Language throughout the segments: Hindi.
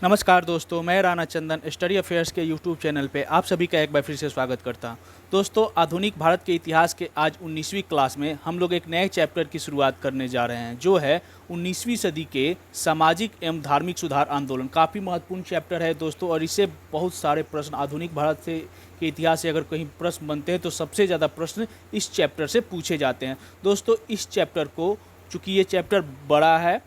नमस्कार दोस्तों, मैं राणा चंदन स्टडी अफेयर्स के यूट्यूब चैनल पे आप सभी का एक बार फिर से स्वागत करता हूं। दोस्तों, आधुनिक भारत के इतिहास के आज 19वीं क्लास में हम लोग एक नए चैप्टर की शुरुआत करने जा रहे हैं, जो है 19वीं सदी के सामाजिक एवं धार्मिक सुधार आंदोलन। काफ़ी महत्वपूर्ण चैप्टर है दोस्तों, और इससे बहुत सारे प्रश्न आधुनिक भारत से के इतिहास से अगर कहीं प्रश्न बनते हैं तो सबसे ज़्यादा प्रश्न इस चैप्टर से पूछे जाते हैं। दोस्तों, इस चैप्टर को, चूँकि ये चैप्टर बड़ा है,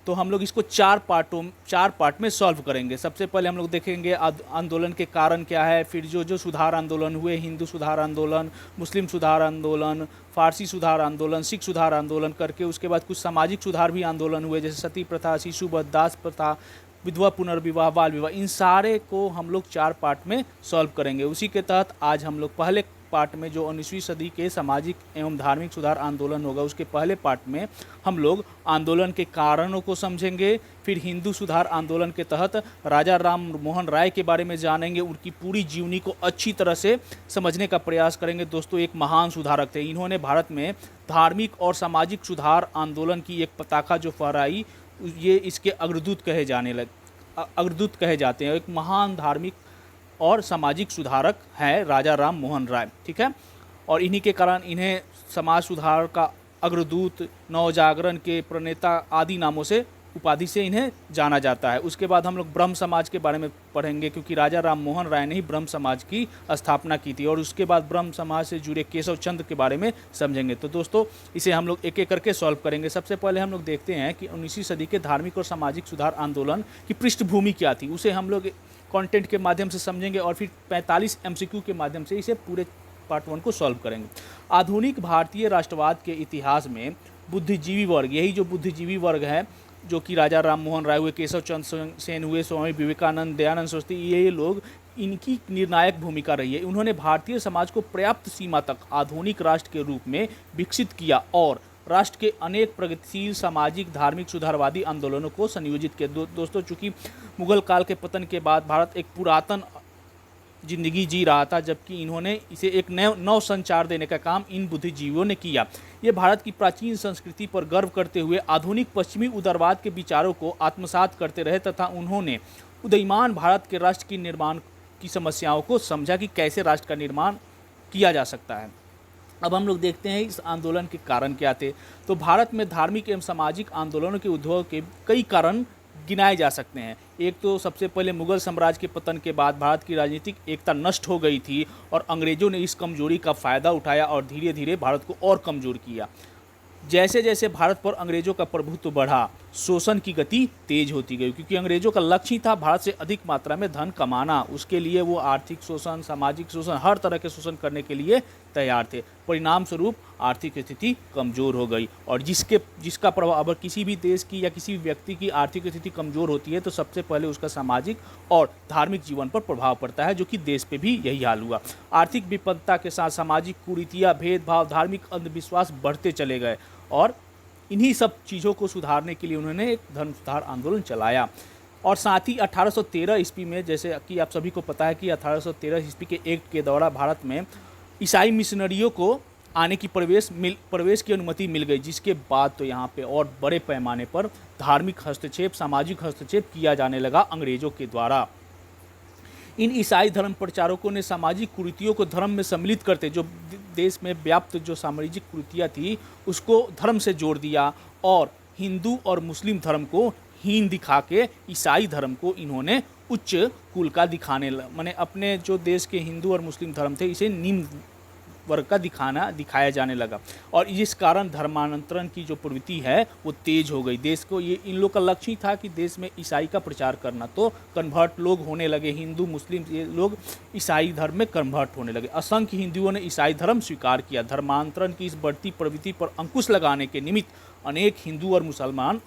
तो हम लोग इसको चार पार्ट में सॉल्व करेंगे। सबसे पहले हम लोग देखेंगे आंदोलन के कारण क्या है, फिर जो सुधार आंदोलन हुए, हिंदू सुधार आंदोलन, मुस्लिम सुधार आंदोलन, फारसी सुधार आंदोलन, सिख सुधार आंदोलन करके उसके बाद कुछ सामाजिक सुधार भी आंदोलन हुए, जैसे सती प्रथा, शिशु वध, दास प्रथा, विधवा पुनर्विवाह, बाल विवाह। इन सारे को हम लोग चार पार्ट में सॉल्व करेंगे। उसी के तहत आज हम लोग पहले पार्ट में, जो 19वीं सदी के सामाजिक एवं धार्मिक सुधार आंदोलन होगा, उसके पहले पार्ट में हम लोग आंदोलन के कारणों को समझेंगे। फिर हिंदू सुधार आंदोलन के तहत राजा राम मोहन राय के बारे में जानेंगे, उनकी पूरी जीवनी को अच्छी तरह से समझने का प्रयास करेंगे। दोस्तों, एक महान सुधारक थे। इन्होंने भारत में धार्मिक और सामाजिक सुधार आंदोलन की एक पताका जो फहराई, ये इसके अग्रदूत कहे जाते हैं। एक महान धार्मिक और सामाजिक सुधारक हैं राजा राम मोहन राय, ठीक है। और इन्हीं के कारण इन्हें समाज सुधार का अग्रदूत, नवजागरण के प्रणेता आदि नामों से, उपाधि से इन्हें जाना जाता है। उसके बाद हम लोग ब्रह्म समाज के बारे में पढ़ेंगे, क्योंकि राजा राम मोहन राय ने ही ब्रह्म समाज की स्थापना की थी। और उसके बाद ब्रह्म समाज से जुड़े केशव चंद्र के बारे में समझेंगे। तो दोस्तों, इसे हम लोग एक एक करके सॉल्व करेंगे। सबसे पहले हम लोग देखते हैं कि 19वीं सदी के धार्मिक और सामाजिक सुधार आंदोलन की पृष्ठभूमि क्या थी। उसे हम लोग कंटेंट के माध्यम से समझेंगे और फिर 45 एमसीक्यू के माध्यम से इसे पूरे पार्ट 1 को सॉल्व करेंगे। आधुनिक भारतीय राष्ट्रवाद के इतिहास में बुद्धिजीवी वर्ग, यही जो बुद्धिजीवी वर्ग है, जो कि राजा राम मोहन राय हुए, केशव चंद्र सेन हुए, स्वामी विवेकानंद, दयानंद सरस्वती, ये लोग, इनकी निर्णायक भूमिका रही है। उन्होंने भारतीय समाज को पर्याप्त सीमा तक आधुनिक राष्ट्र के रूप में विकसित किया और राष्ट्र के अनेक प्रगतिशील सामाजिक धार्मिक सुधारवादी आंदोलनों को संयोजित किया। दोस्तों, चूंकि मुगल काल के पतन के बाद भारत एक पुरातन जिंदगी जी रहा था, जबकि इन्होंने इसे एक नव संचार देने का काम इन बुद्धिजीवियों ने किया। ये भारत की प्राचीन संस्कृति पर गर्व करते हुए आधुनिक पश्चिमी उदारवाद के विचारों को आत्मसात करते रहे, तथा उन्होंने उदीयमान भारत के राष्ट्र की निर्माण की समस्याओं को समझा कि कैसे राष्ट्र का निर्माण किया जा सकता है। अब हम लोग देखते हैं इस आंदोलन के कारण क्या थे। तो भारत में धार्मिक एवं सामाजिक आंदोलनों के उद्भव के कई कारण गिनाए जा सकते हैं। एक तो सबसे पहले मुगल साम्राज्य के पतन के बाद भारत की राजनीतिक एकता नष्ट हो गई थी और अंग्रेजों ने इस कमजोरी का फ़ायदा उठाया और धीरे धीरे भारत को और कमज़ोर किया। जैसे जैसे भारत पर अंग्रेजों का प्रभुत्व बढ़ा, शोषण की गति तेज होती गई, क्योंकि अंग्रेजों का लक्ष्य ही था भारत से अधिक मात्रा में धन कमाना। उसके लिए वो आर्थिक शोषण, सामाजिक शोषण, हर तरह के शोषण करने के लिए तैयार थे। परिणाम स्वरूप आर्थिक स्थिति कमज़ोर हो गई, और जिसका प्रभाव, अगर किसी भी देश की या किसी भी व्यक्ति की आर्थिक स्थिति कमज़ोर होती है तो सबसे पहले उसका सामाजिक और धार्मिक जीवन पर प्रभाव पड़ता है, जो कि देश पे भी यही हाल हुआ। आर्थिक विपन्नता के साथ सामाजिक कुरीतियाँ, भेदभाव, धार्मिक अंधविश्वास बढ़ते चले गए, और इन्हीं सब चीज़ों को सुधारने के लिए उन्होंने एक धर्म सुधार आंदोलन चलाया। और साथ ही 1813 ईस्वी में, जैसे कि आप सभी को पता है कि 1813 ईस्वी के एक्ट के द्वारा भारत में ईसाई मिशनरियों को आने की प्रवेश की अनुमति मिल गई, जिसके बाद तो यहाँ पे और बड़े पैमाने पर धार्मिक हस्तक्षेप, सामाजिक हस्तक्षेप किया जाने लगा अंग्रेजों के द्वारा। इन ईसाई धर्म प्रचारकों ने सामाजिक कुरीतियों को धर्म में सम्मिलित करते, जो देश में व्याप्त जो सामाजिक कुरीतियाँ थी उसको धर्म से जोड़ दिया, और हिंदू और मुस्लिम धर्म को हीन दिखा के ईसाई धर्म को इन्होंने उच्च कुल का माने अपने जो देश के हिंदू और मुस्लिम धर्म थे, इसे निम्न वर्ग का दिखाया जाने लगा। और इस कारण धर्मांतरण की जो प्रवृत्ति है वो तेज हो गई। देश को, ये इन लोग का लक्ष्य ही था कि देश में ईसाई का प्रचार करना, तो कन्वर्ट लोग होने लगे, हिंदू मुस्लिम ये लोग ईसाई धर्म में कन्वर्ट होने लगे। असंख्य हिंदुओं ने ईसाई धर्म स्वीकार किया। धर्मांतरण की इस बढ़ती प्रवृत्ति पर अंकुश लगाने के निमित्त अनेक हिंदू और मुसलमान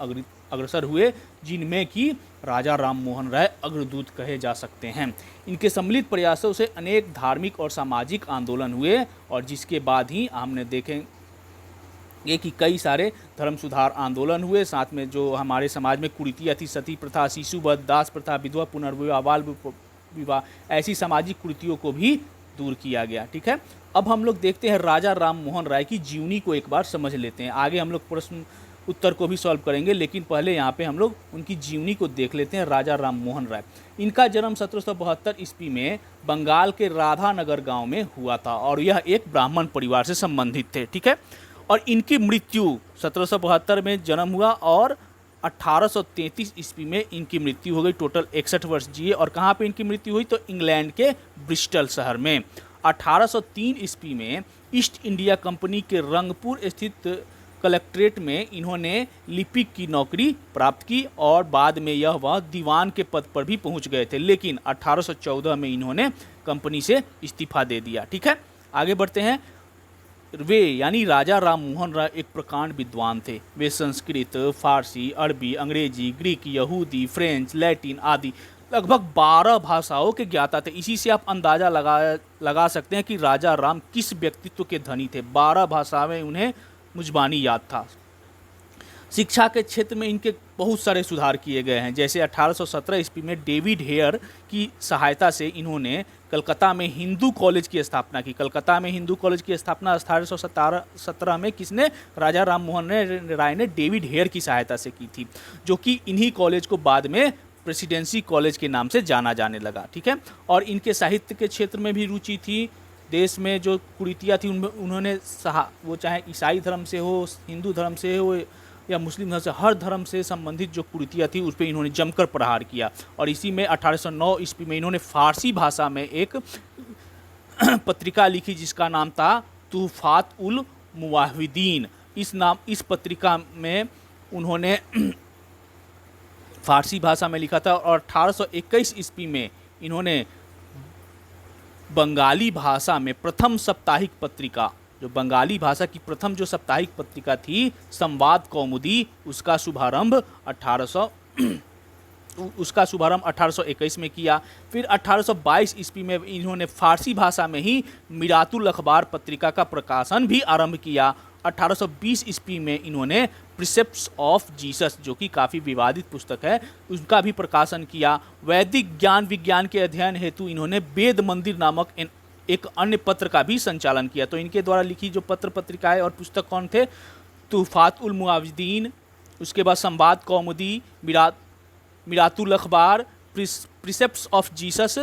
अग्रसर हुए, जिनमें कि राजा राम मोहन राय अग्रदूत कहे जा सकते हैं। इनके सम्मिलित प्रयासों से अनेक धार्मिक और सामाजिक आंदोलन हुए, और जिसके बाद ही हमने देखेंगे कि कई सारे धर्म सुधार आंदोलन हुए। साथ में जो हमारे समाज में कुरीतियाँ थी, सती प्रथा, शिशु वध, दास प्रथा, विधवा पुनर्विवाह, बाल विवाह, ऐसी सामाजिक कुरीतियों को भी दूर किया गया, ठीक है। अब हम लोग देखते हैं राजा राम मोहन राय की जीवनी को एक बार समझ लेते हैं। आगे हम लोग प्रश्न उत्तर को भी सॉल्व करेंगे, लेकिन पहले यहाँ पे हम लोग उनकी जीवनी को देख लेते हैं। राजा राम मोहन राय, इनका जन्म 1772 ईस्वी में बंगाल के राधानगर गांव में हुआ था और यह एक ब्राह्मण परिवार से संबंधित थे, ठीक है। और इनकी मृत्यु 1772 में जन्म हुआ और 1833 ईस्वी में इनकी मृत्यु हो गई। टोटल 61 वर्ष जिए। और कहाँ पे इनकी मृत्यु हुई? तो इंग्लैंड के ब्रिस्टल शहर में। 1803 ईस्वी में ईस्ट इंडिया कंपनी के रंगपुर स्थित कलेक्ट्रेट में इन्होंने लिपिक की नौकरी प्राप्त की और बाद में वह दीवान के पद पर भी पहुंच गए थे, लेकिन 1814 में इन्होंने कंपनी से इस्तीफा दे दिया, ठीक है। आगे बढ़ते हैं। वे यानी राजा राम मोहन राय एक प्रकांड विद्वान थे। वे संस्कृत, फारसी, अरबी, अंग्रेजी, ग्रीक, यहूदी, फ्रेंच, लैटिन आदि लगभग 12 भाषाओं के ज्ञाता थे। इसी से आप अंदाज़ा लगा सकते हैं कि राजा राम किस व्यक्तित्व के धनी थे। 12 भाषा में उन्हें मुजबानी याद था। शिक्षा के क्षेत्र में इनके बहुत सारे सुधार किए गए हैं। जैसे 1817 ईस्वी में डेविड हेयर की सहायता से इन्होंने कलकत्ता में हिंदू कॉलेज की स्थापना की। कलकत्ता में हिंदू कॉलेज की स्थापना 1817 में किसने? राजा राम मोहन राय ने डेविड हेयर की सहायता से की थी, जो कि इन्हीं कॉलेज को बाद में प्रेसिडेंसी कॉलेज के नाम से जाना जाने लगा, ठीक है। और इनके साहित्य के क्षेत्र में भी रुचि थी। देश में जो कुरीतियाँ थी उनमें उन्होंने वो चाहे ईसाई धर्म से हो, हिंदू धर्म से हो या मुस्लिम धर्म से, हर धर्म से संबंधित जो कुरीतियाँ थी उस पर इन्होंने जमकर प्रहार किया। और इसी में 1809 ईस्वी में इन्होंने फारसी भाषा में एक पत्रिका लिखी जिसका नाम था तुहफात उल मुवाहिदीन। इस पत्रिका में उन्होंने फारसी भाषा में लिखा था। और 1821 ईस्वी में इन्होंने बंगाली भाषा में प्रथम साप्ताहिक पत्रिका, जो बंगाली भाषा की प्रथम जो साप्ताहिक पत्रिका थी संवाद कौमुदी, उसका शुभारंभ 1821 में किया। फिर 1822 ईस्वी में इन्होंने फारसी भाषा में ही मिरातुल अखबार पत्रिका का प्रकाशन भी आरंभ किया। 1820 ईस्वी में इन्होंने प्रिसेप्ट्स ऑफ जीसस, जो कि काफ़ी विवादित पुस्तक है, उसका भी प्रकाशन किया। वैदिक ज्ञान विज्ञान के अध्ययन हेतु इन्होंने वेद मंदिर नामक एक अन्य पत्र का भी संचालन किया। तो इनके द्वारा लिखी जो पत्र पत्रिकाएं और पुस्तक कौन थे? तुहफात उल मुआविदीन, उसके बाद संवाद कौमुदी, मिरातुल अखबार, प्रिसेप्ट्स ऑफ जीसस,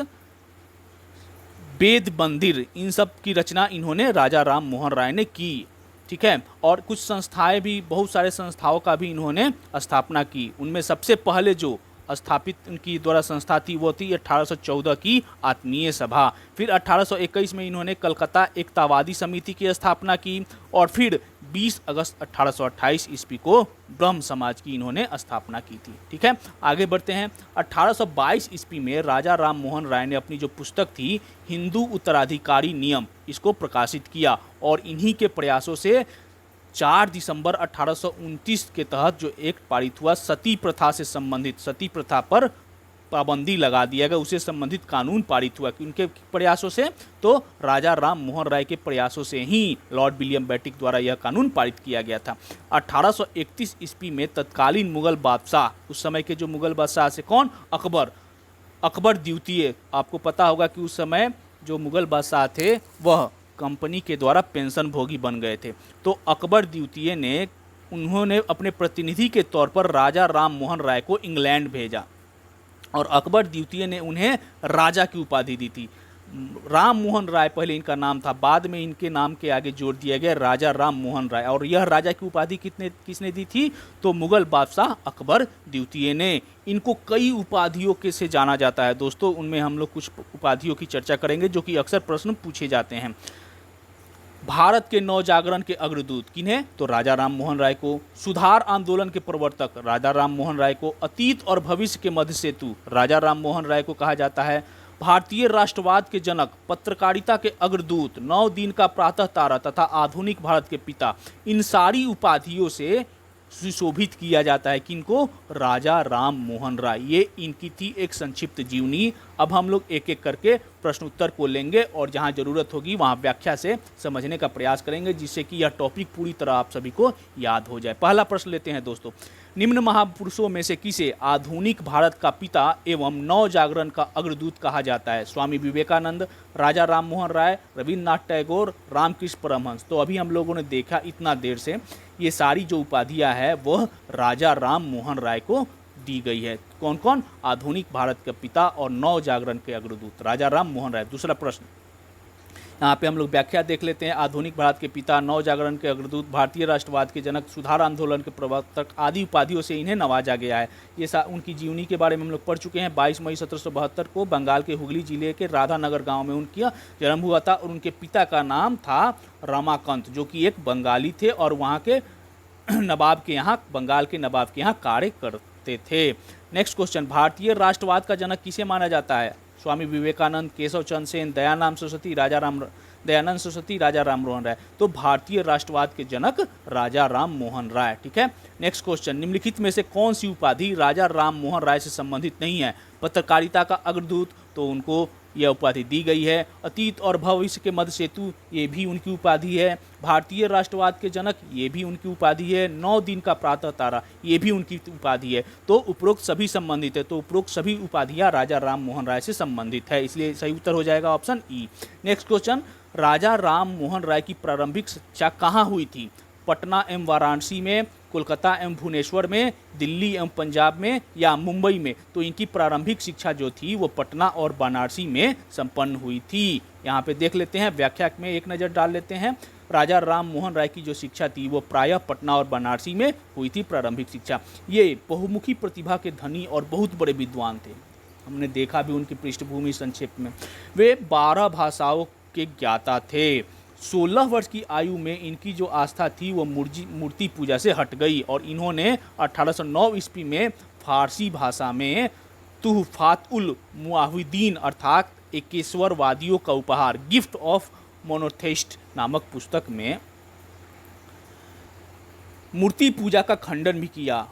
वेद मंदिर, इन सब की रचना इन्होंने राजा राम मोहन राय ने की, ठीक है। और कुछ संस्थाएं भी, बहुत सारे संस्थाओं का भी इन्होंने स्थापना की। उनमें सबसे पहले जो स्थापित उनकी द्वारा संस्था थी वो थी 1814 की आत्मीय सभा। फिर 1821 में इन्होंने कलकत्ता एकतावादी समिति की स्थापना की और फिर 20 अगस्त 1828 ईस्वी को ब्रह्म समाज की इन्होंने स्थापना की थी, ठीक है। आगे बढ़ते हैं। 1822 ईस्वी में राजा राम मोहन राय ने अपनी जो पुस्तक थी हिंदू उत्तराधिकारी नियम, इसको प्रकाशित किया और इन्हीं के प्रयासों से 4 दिसंबर 1829 के तहत जो एक्ट पारित हुआ, सती प्रथा से संबंधित, सती प्रथा पर पाबंदी लगा दिया गया, उससे संबंधित कानून पारित हुआ। उनके प्रयासों से, तो राजा राम मोहन राय के प्रयासों से ही लॉर्ड विलियम बेटिक द्वारा यह कानून पारित किया गया था। 1831 ईस्वी में तत्कालीन मुगल बादशाह, उस समय के जो मुगल बादशाह से कौन? अकबर द्वितीय। आपको पता होगा कि उस समय जो मुगल बादशाह थे वह कंपनी के द्वारा पेंशन भोगी बन गए थे। तो अकबर द्वितीय ने, उन्होंने अपने प्रतिनिधि के तौर पर राजा राम मोहन राय को इंग्लैंड भेजा और अकबर द्वितीय ने उन्हें राजा की उपाधि दी थी। राम मोहन राय पहले इनका नाम था, बाद में इनके नाम के आगे जोड़ दिया गया राजा राम मोहन राय। और यह राजा की उपाधि किसने दी थी? तो मुगल बादशाह अकबर द्वितीय ने। इनको कई उपाधियों के से जाना जाता है दोस्तों, उनमें हम लोग कुछ उपाधियों की चर्चा करेंगे जो कि अक्सर प्रश्न पूछे जाते हैं। भारत के नवजागरण के अग्रदूत किन्हें? तो राजा राम मोहन राय को। सुधार आंदोलन के प्रवर्तक राजा राम मोहन राय को। अतीत और भविष्य के मध्य सेतु राजा राम मोहन राय को कहा जाता है। भारतीय राष्ट्रवाद के जनक, पत्रकारिता के अग्रदूत, 9 दिन का प्रातः तारा तथा आधुनिक भारत के पिता, इन सारी उपाधियों से सुशोभित किया जाता है किनको? राजा राम मोहन राय। ये इनकी थी एक संक्षिप्त जीवनी। अब हम लोग एक एक करके प्रश्न उत्तर को लेंगे और जहाँ ज़रूरत होगी वहाँ व्याख्या से समझने का प्रयास करेंगे, जिससे कि यह टॉपिक पूरी तरह आप सभी को याद हो जाए। पहला प्रश्न लेते हैं दोस्तों। निम्न महापुरुषों में से किसे आधुनिक भारत का पिता एवं नव जागरण का अग्रदूत कहा जाता है? स्वामी विवेकानंद, राजा राम मोहन राय, रविन्द्रनाथ टैगोर, रामकृष्ण परमहंस। तो अभी हम लोगों ने देखा इतना देर से ये सारी जो उपाधियां है वह राजा राम मोहन राय को दी गई है। कौन कौन? आधुनिक भारत के पिता और नव जागरण के अग्रदूत राजा राम मोहन राय। दूसरा प्रश्न, यहाँ पे हम लोग व्याख्या देख लेते हैं। आधुनिक भारत के पिता, नव जागरण के अग्रदूत, भारतीय राष्ट्रवाद के जनक, सुधार आंदोलन के प्रवर्तक आदि उपाधियों से इन्हें नवाजा गया है। ये उनकी जीवनी के बारे में हम लोग पढ़ चुके हैं। 22 मई 1772 को बंगाल के हुगली जिले के राधानगर गांव में उनका जन्म हुआ था और उनके पिता का नाम था रमाकांत, जो कि एक बंगाली थे और वहाँ के नवाब के यहाँ, बंगाल के नवाब के यहाँ कार्य करते थे। नेक्स्ट क्वेश्चन, भारतीय राष्ट्रवाद का जनक किसे माना जाता है? स्वामी विवेकानंद, केशव चंद्र सेन, दयानंद सरस्वती, राजा राम मोहन राय। तो भारतीय राष्ट्रवाद के जनक राजा राम मोहन राय। ठीक है। नेक्स्ट क्वेश्चन, निम्नलिखित में से कौन सी उपाधि राजा राम मोहन राय से संबंधित नहीं है? पत्रकारिता का अग्रदूत, तो उनको यह उपाधि दी गई है। अतीत और भविष्य के मध्य सेतु, ये भी उनकी उपाधि है। भारतीय राष्ट्रवाद के जनक, ये भी उनकी उपाधि है। 9 दिन का प्रातः तारा, ये भी उनकी उपाधि है। तो उपरोक्त सभी संबंधित है, तो उपरोक्त सभी उपाधियां राजा राम मोहन राय से संबंधित है, इसलिए सही उत्तर हो जाएगा ऑप्शन ई। नेक्स्ट क्वेश्चन, राजा राम मोहन राय की प्रारंभिक शिक्षा कहाँ हुई थी? पटना एवं वाराणसी में, कोलकाता एवं भुवनेश्वर में, दिल्ली एवं पंजाब में या मुंबई में? तो इनकी प्रारंभिक शिक्षा जो थी वो पटना और बनारसी में संपन्न हुई थी। यहाँ पे देख लेते हैं, व्याख्या में एक नज़र डाल लेते हैं। राजा राम मोहन राय की जो शिक्षा थी वो प्रायः पटना और बनारसी में हुई थी प्रारंभिक शिक्षा। ये बहुमुखी प्रतिभा के धनी और बहुत बड़े विद्वान थे। हमने देखा भी उनकी पृष्ठभूमि संक्षेप में। वे 12 भाषाओं के ज्ञाता थे। 16 वर्ष की आयु में इनकी जो आस्था थी वो मूर्ति पूजा से हट गई और इन्होंने 1809 ईस्वी में फारसी भाषा में तुहफात उल मुआहिदीन अर्थात एकेश्वरवादियों का उपहार, गिफ्ट ऑफ मोनोथेइस्ट नामक पुस्तक में मूर्ति पूजा का खंडन भी किया।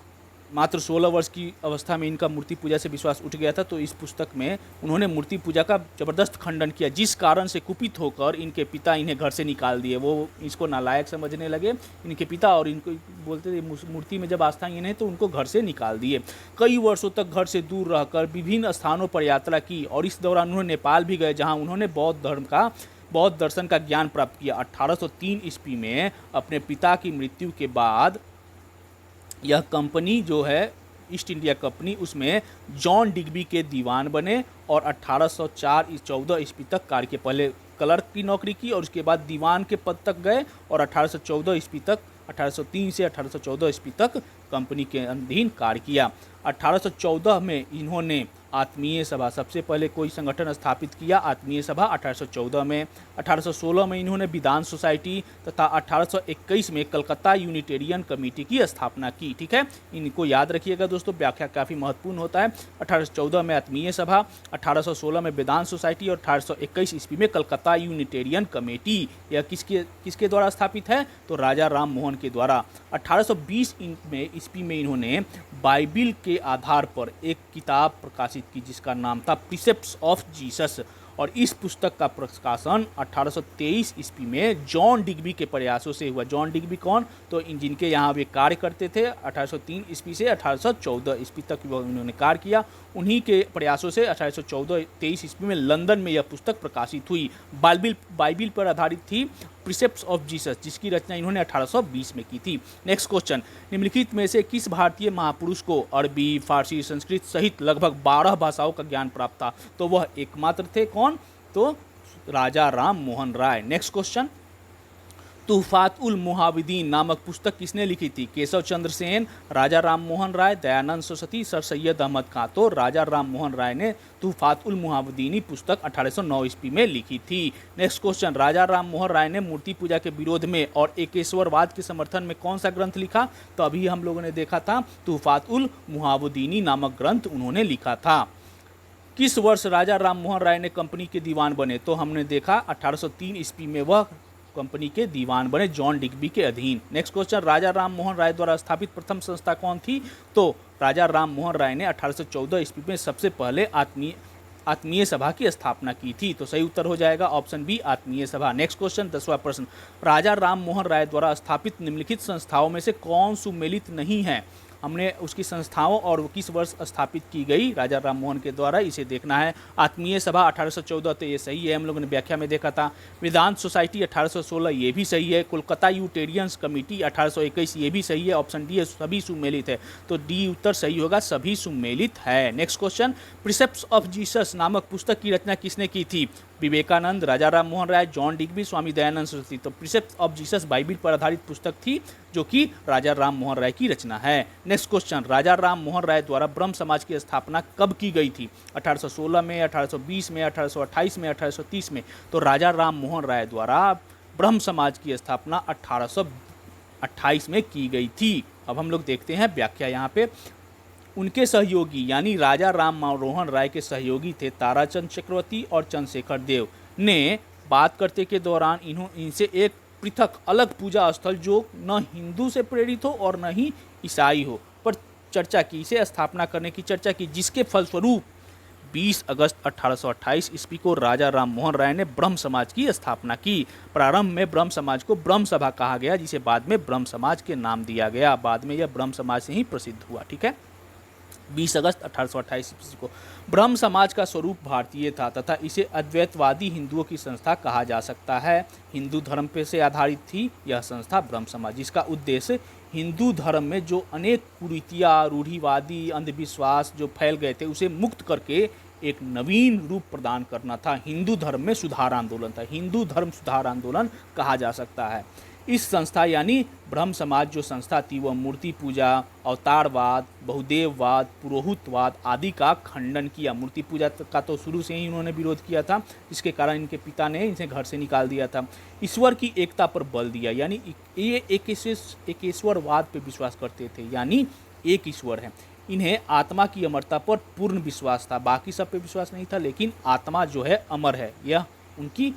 मात्र 16 वर्ष की अवस्था में इनका मूर्ति पूजा से विश्वास उठ गया था, तो इस पुस्तक में उन्होंने मूर्ति पूजा का जबरदस्त खंडन किया, जिस कारण से कुपित होकर इनके पिता इन्हें घर से निकाल दिए। वो इसको नालायक समझने लगे इनके पिता और इनको बोलते थे मूर्ति में जब आस्था ही नहीं तो उनको घर से निकाल दिए। कई वर्षों तक घर से दूर रहकर विभिन्न स्थानों पर यात्रा की और इस दौरान उन्होंने नेपाल भी गए, जहाँ उन्होंने बौद्ध दर्शन का ज्ञान प्राप्त किया। 1803 ईस्वी में अपने पिता की मृत्यु के बाद यह कंपनी जो है ईस्ट इंडिया कंपनी, उसमें जॉन डिग्बी के दीवान बने और 1804-14 ईस्वी तक कार्य के पहले क्लर्क की नौकरी की और उसके बाद दीवान के पद तक गए और 1814 ईस्वी तक 1803 से 1814 ईस्वी तक कंपनी के अधीन कार्य किया। 1814 में इन्होंने आत्मीय सभा, सबसे पहले कोई संगठन स्थापित किया, आत्मीय सभा 1814 में। 1816 में इन्होंने विधान सोसाइटी तथा 1821 में कलकत्ता यूनिटेरियन कमेटी की स्थापना की। ठीक है, इनको याद रखिएगा दोस्तों, व्याख्या काफ़ी महत्वपूर्ण होता है। 1814 में आत्मीय सभा, 1816 में विधान सोसाइटी और 1821 ईस्वी में कलकत्ता यूनिटेरियन कमेटी। यह किसके द्वारा स्थापित है? तो राजा राम मोहन के द्वारा। 1820 ईस्वी में इन्होंने बाइबिल के आधार पर एक किताब प्रकाशित की जिसका नाम था प्रिसेप्ट्स ऑफ जीसस, और इस पुस्तक का प्रकाशन 1823 ईस्वी में जॉन डिग्बी के प्रयासों से हुआ। जॉन डिग्बी कौन? तो जिनके यहाँ वे कार्य करते थे 1803 ईस्वी से 1814 ईस्वी तक उन्होंने कार्य किया। उन्हीं के प्रयासों से 1814-23 ईस्वी में लंदन में यह पुस्तक प्रकाशित हुई। बाइबिल पर आधारित थी, प्रिसेप्ट्स ऑफ जीसस, जिसकी रचना इन्होंने 1820 में की थी। नेक्स्ट क्वेश्चन, निम्नलिखित में से किस भारतीय महापुरुष को अरबी, फारसी, संस्कृत सहित लगभग 12 भाषाओं का ज्ञान प्राप्त था? तो वह एकमात्र थे। कौन? तो राजा राम मोहन राय। नेक्स्ट क्वेश्चन, तुहफात उल मुआहिदीन नामक पुस्तक किसने लिखी थी? केशव चंद्र सेन, राजा राम मोहन राय, दयानंद सरस्वती, सर सैयद अहमद खां। तो राजा राम मोहन राय ने तुहफात उल मुआहिदीन पुस्तक 1809 ईस्वी में लिखी थी। नेक्स्ट क्वेश्चन, राजा राम मोहन राय ने मूर्ति पूजा के विरोध में और एकेश्वरवाद के समर्थन में कौन सा ग्रंथ लिखा? तो अभी हम लोगों ने देखा था, तुहफात उल मुआहिदीन नामक ग्रंथ उन्होंने लिखा था। किस वर्ष राजा राम मोहन राय ने कंपनी के दीवान बने? तो हमने देखा 1803 ईस्वी में वह कंपनी के दीवान बने जॉन डिग्बी के अधीन। नेक्स्ट क्वेश्चन, राजा राम मोहन राय द्वारा स्थापित प्रथम संस्था कौन थी? तो राजा राम मोहन राय ने 1814 ईस्वी में सबसे पहले आत्मीय सभा की स्थापना की थी। तो सही उत्तर हो जाएगा ऑप्शन बी, आत्मीय सभा। नेक्स्ट क्वेश्चन, 10वां प्रश्न, राजा राम मोहन राय द्वारा स्थापित निम्नलिखित संस्थाओं में से कौन सुमेलित नहीं है? हमने उसकी संस्थाओं और वो किस वर्ष स्थापित की गई राजा राम मोहन के द्वारा, इसे देखना है। आत्मीय सभा 1814, तो ये सही है, हम लोगों ने व्याख्या में देखा था। वेदांत सोसाइटी 1816, ये भी सही है। कोलकाता यूटेरियंस कमेटी 1821, ये भी सही है। ऑप्शन डी है सभी सुमेलित है, तो डी उत्तर सही होगा, सभी सुमेलित है। नेक्स्ट क्वेश्चन, प्रिसेप्ट्स ऑफ जीसस नामक पुस्तक की रचना किसने की थी? विवेकानंद, राजा राम मोहन राय, जॉन डिग्बी, स्वामी दयानंद सरस्वती। तो प्रिसेप्ट्स ऑफ जीसस बाइबिल पर आधारित पुस्तक थी जो कि राजा राम मोहन राय की रचना है। नेक्स्ट क्वेश्चन, राजा राम मोहन राय द्वारा ब्रह्म समाज की स्थापना कब की गई थी? 1816 में, 1820 में, 1828 में, 1830 में। तो राजा राम मोहन राय द्वारा ब्रह्म समाज की स्थापना 1828 में की गई थी। अब हम लोग देखते हैं व्याख्या यहाँ पे। उनके सहयोगी यानी राजा राम मोहन राय के सहयोगी थे ताराचंद चक्रवर्ती और चंद्रशेखर देव ने बात करते के दौरान इनसे एक पृथक अलग पूजा स्थल जो न हिंदू से प्रेरित हो और न ही ईसाई हो पर चर्चा की, इसे स्थापना करने की चर्चा की, जिसके फलस्वरूप 20 अगस्त 1828 ईस्वी को राजा राम मोहन राय ने ब्रह्म समाज की स्थापना की। प्रारंभ में ब्रह्म समाज को ब्रह्म सभा कहा गया, जिसे बाद में ब्रह्म समाज के नाम दिया गया। बाद में यह ब्रह्म समाज से ही प्रसिद्ध हुआ। ठीक है, 20 अगस्त 1828 ईस्वी को। ब्रह्म समाज का स्वरूप भारतीय था तथा इसे अद्वैतवादी हिंदुओं की संस्था कहा जा सकता है। हिंदू धर्म पे से आधारित थी यह संस्था ब्रह्म समाज, जिसका उद्देश्य हिंदू धर्म में जो अनेक कुरीतियाँ, रूढ़िवादी अंधविश्वास जो फैल गए थे उसे मुक्त करके एक नवीन रूप प्रदान करना था। हिंदू धर्म में सुधार आंदोलन था, हिंदू धर्म सुधार आंदोलन कहा जा सकता है। इस संस्था यानी ब्रह्म समाज जो संस्था थी वह मूर्ति पूजा, अवतारवाद, बहुदेववाद, पुरोहितवाद आदि का खंडन किया। मूर्ति पूजा का तो शुरू से ही इन्होंने विरोध किया था, जिसके कारण इनके पिता ने इसे घर से निकाल दिया था। ईश्वर की एकता पर बल दिया, यानी ये एकेश्वरवाद पे विश्वास करते थे, यानी एक ईश्वर है। इन्हें आत्मा की अमरता पर पूर्ण विश्वास था, बाकी सब पे विश्वास नहीं था, लेकिन आत्मा जो है अमर है, यह उनकी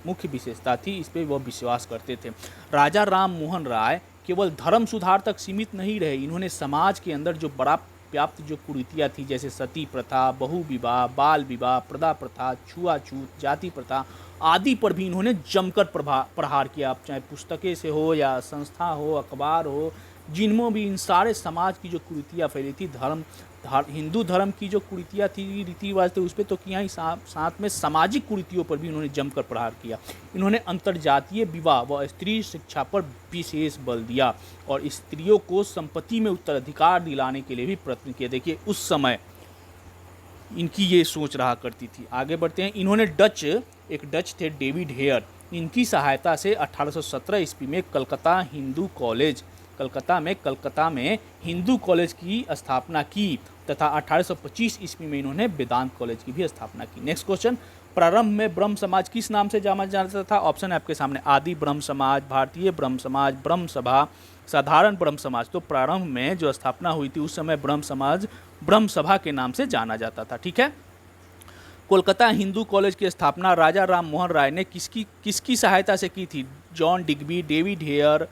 मुख्य विशेषता थी, इस पे वह विश्वास करते थे। राजा राम मोहन राय केवल धर्म सुधार तक सीमित नहीं रहे, इन्होंने समाज के अंदर जो बड़ा व्याप्त जो कुरीतियाँ थी, जैसे सती प्रथा, बहु विवाह, बाल विवाह, प्रदा प्रथा, छुआछूत, जाति प्रथा आदि पर भी इन्होंने जमकर प्रहार किया। आप चाहे पुस्तकें से हो या संस्था हो, अखबार हो, जिनमें भी इन सारे समाज की जो कुरीतियाँ फैली थी, हिंदू धर्म की जो कुरीतियाँ थी, रीति रिवाज थे, उस पर तो किया ही, साथ में सामाजिक कुरीतियों पर भी इन्होंने जमकर प्रहार किया। इन्होंने अंतर्जातीय विवाह व स्त्री शिक्षा पर विशेष बल दिया और स्त्रियों को संपत्ति में उत्तराधिकार दिलाने के लिए भी प्रयत्न किया। देखिए उस समय इनकी ये सोच रहा करती थी। आगे बढ़ते हैं। इन्होंने एक डच थे डेविड हेयर, इनकी सहायता से 1817 ईस्वी में कलकत्ता में हिंदू कॉलेज की स्थापना की तथा 1825 ईस्वी में इन्होंने वेदांत कॉलेज की भी स्थापना की। नेक्स्ट क्वेश्चन, प्रारंभ में ब्रह्म समाज किस नाम से जाना जाता था? ऑप्शन है आपके सामने, आदि ब्रह्म समाज, भारतीय ब्रह्म समाज, ब्रह्म सभा, साधारण ब्रह्म समाज। तो प्रारंभ में जो स्थापना हुई थी उस समय ब्रह्म समाज ब्रह्म सभा के नाम से जाना जाता था। ठीक है, कोलकाता हिंदू कॉलेज की स्थापना राजा राम मोहन राय ने किसकी सहायता से की थी? John Digby, David Hare,